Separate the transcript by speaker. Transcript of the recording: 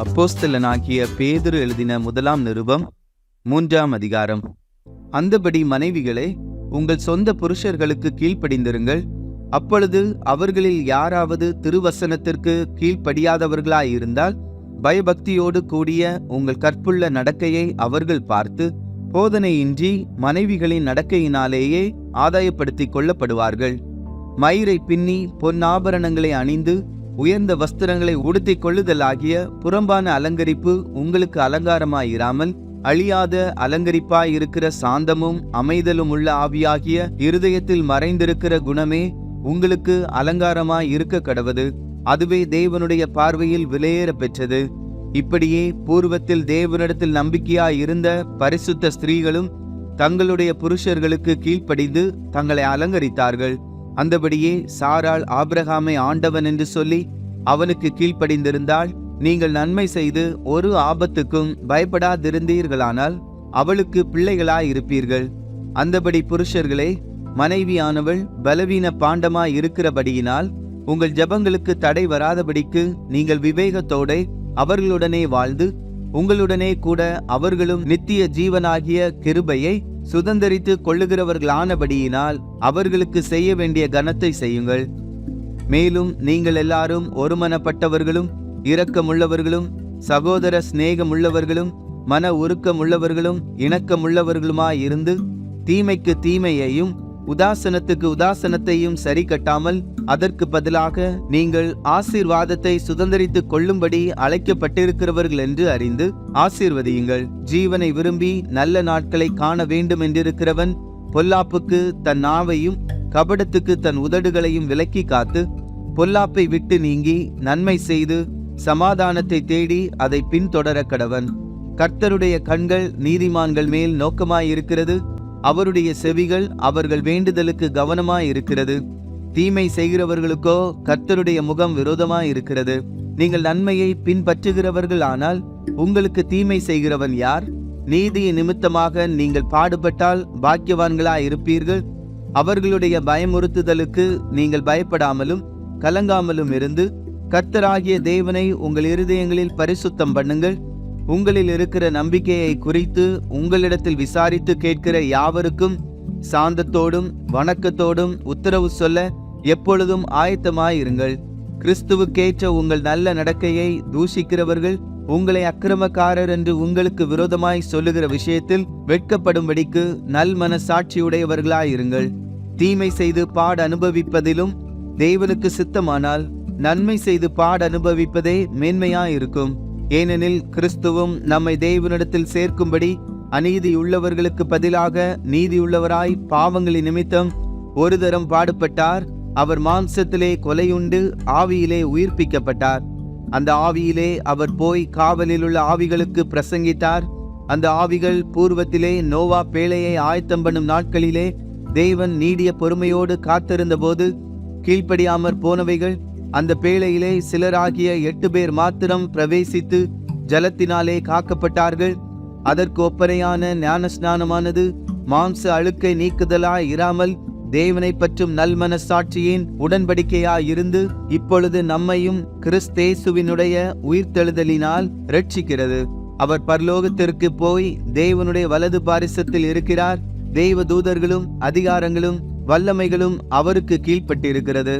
Speaker 1: அப்போஸ்தலனாகிய பேதுரு எழுதின முதலாம் நிருபம் 3ஆம் அதிகாரம். அந்தபடி மனைவிகளே, உங்கள் சொந்த புருஷர்களுக்கு கீழ்ப்படிந்திருங்கள். அப்பொழுது அவர்களில் யாராவது திருவசனத்திற்கு கீழ்ப்படியாதவர்களாயிருந்தால் பயபக்தியோடு கூடிய உங்கள் கற்புள்ள நடக்கையை அவர்கள் பார்த்து போதனையின்றி மனைவிகளின் நடக்கையினாலேயே ஆதாயப்படுத்திக் கொள்ளப்படுவார்கள். மயிரை பின்னி பொன்னாபரணங்களை அணிந்து உயர்ந்த வஸ்திரங்களை உடுத்திக் கொள்ளுதலாகிய புறம்பான அலங்கரிப்பு உங்களுக்கு அலங்காரமாயிராமல் அழியாத அலங்கரிப்பாயிருக்கிற சாந்தமும் அமைதலும் உள்ள ஆவியாகிய இருதயத்தில் மறைந்திருக்கிற குணமே உங்களுக்கு அலங்காரமாய் இருக்க கடவது. அதுவே தேவனுடைய பார்வையில் விலையேற பெற்றது. இப்படியே பூர்வத்தில் தேவனிடத்தில் நம்பிக்கையாய் இருந்த பரிசுத்த ஸ்திரீகளும் தங்களுடைய புருஷர்களுக்கு கீழ்ப்படிந்து தங்களை அலங்கரித்தார்கள். அந்தபடியே சாராள் ஆபிரகாமை ஆண்டவன் என்று சொல்லி அவனுக்கு கீழ்ப்படிந்திருந்தால், நீங்கள் நன்மை செய்து ஒரு ஆபத்துக்கும் பயப்படாதிருந்தீர்களானால் அவளுக்கு பிள்ளைகளாயிருப்பீர்கள். அந்தபடி புருஷர்களே, மனைவியானவள் பலவீன பாண்டமாய் இருக்கிறபடியினால் உங்கள் ஜெபங்களுக்கு தடை வராதபடிக்கு நீங்கள் விவேகத்தோட அவர்களுடனே வாழ்ந்து உங்களுடனே கூட அவர்களும் நித்திய ஜீவனாகிய கிருபையை சுதந்தரித்து கொள்ளுகிறவர்களானபடியினால் அவர்களுக்கு செய்ய வேண்டிய கனத்தை செய்யுங்கள். மேலும் நீங்கள் எல்லாரும் ஒருமனப்பட்டவர்களும் இரக்கமுள்ளவர்களும் சகோதர சிநேகமுள்ளவர்களும் மன உருக்கமுள்ளவர்களும் இணக்கமுள்ளவர்களுமாயிருந்து தீமைக்கு தீமையையும் உதாசனத்துக்கு உதாசனத்தையும் சரி கட்டாமல் அதற்கு பதிலாக நீங்கள் ஆசீர்வாதத்தை சுதந்தரித்துக் கொள்ளும்படி அழைக்கப்பட்டிருக்கிறவர்கள் என்று அறிந்து ஆசீர்வதியுங்கள். ஜீவனை விரும்பி நல்ல நாட்களை காண வேண்டும் என்றிருக்கிறவன் பொல்லாப்புக்கு தன் நாவையும் கபடத்துக்கு தன் உதடுகளையும் விலக்கி காத்து பொல்லாப்பை விட்டு நீங்கி நன்மை செய்து சமாதானத்தை தேடி அதை பின்தொடர கடவன். கர்த்தருடைய கண்கள் நீதிமான்கள் மேல் நோக்கமாயிருக்கிறது, அவருடைய செவிகள் அவர்கள் வேண்டுதலுக்கு கவனமாயிருக்கிறது. தீமை செய்கிறவர்களுக்கோ கர்த்தருடைய முகம் விரோதமாயிருக்கிறது. நீங்கள் நன்மையை பின்பற்றுகிறவர்கள் ஆனால் உங்களுக்கு தீமை செய்கிறவன் யார்? நீதியின் நிமித்தமாக நீங்கள் பாடுபட்டால் பாக்கியவான்களாயிருப்பீர்கள். அவர்களுடைய பயமுறுத்துதலுக்கு நீங்கள் பயப்படாமலும் கலங்காமலும் இருந்து கர்த்தராகிய தேவனை உங்கள் இருதயங்களில் பரிசுத்தம் பண்ணுங்கள். உங்களில் இருக்கிற நம்பிக்கையை குறித்து உங்களிடத்தில் விசாரித்து கேட்கிற யாவருக்கும் சாந்தத்தோடும் வணக்கத்தோடும் உத்தரவு சொல்ல எப்பொழுதும் ஆயத்தமாயிருங்கள். கிறிஸ்துவுக்கேற்ற உங்கள் நல்ல நடக்கையை தூஷிக்கிறவர்கள் உங்களை அக்கிரமக்காரர் என்று உங்களுக்கு விரோதமாய் சொல்லுகிற விஷயத்தில் வெட்கப்படும்படிக்கு நல் மனசாட்சியுடையவர்களாயிருங்கள். தீமை செய்து பாட அனுபவிப்பதிலும் தேவனுக்கு சித்தமானால் நன்மை செய்து பாட அனுபவிப்பதே மேன்மையாயிருக்கும். ஏனெனில் கிறிஸ்துவும் நம்மை தேவனிடத்தில் சேர்க்கும்படி அநீதி உள்ளவர்களுக்கு பதிலாக நீதியுள்ளவராய் பாவங்களின் நிமித்தம் ஒரு தரம் பாடுபட்டார். அவர் மாம்சத்திலே கொலையுண்டு ஆவியிலே உயிர்ப்பிக்கப்பட்டார். அந்த ஆவியிலே அவர் போய் காவலில் உள்ள ஆவிகளுக்கு பிரசங்கித்தார். அந்த ஆவிகள் பூர்வத்திலே நோவா பேழையை ஆயத்தம் பண்ணும் நாட்களிலே தேவன் நீடிய பொறுமையோடு காத்திருந்த போது கீழ்ப்படியாமற் போனவைகள். அந்த பேழையிலே சிலராகிய 8 பேர் மாத்திரம் பிரவேசித்து ஜலத்தினாலே காக்கப்பட்டார்கள். அதற்கு ஒப்பனையான ஞானஸ்நானமானது மாம்ச அழுக்கை நீக்குதலாய் இராமல் தேவனை பற்றும் நல்மனசாட்சியின் உடன்படிக்கையாயிருந்து இப்பொழுது நம்மையும் கிறிஸ்தேசுவினுடைய உயிர்த்தெழுதலினால் இரட்சிக்கிறது. அவர் பரலோகத்திற்கு போய் தேவனுடைய வலது பாரிசத்தில் இருக்கிறார். தேவ தூதர்களும் அதிகாரங்களும் வல்லமைகளும் அவருக்கு கீழ்ப்பட்டிருக்கிறது.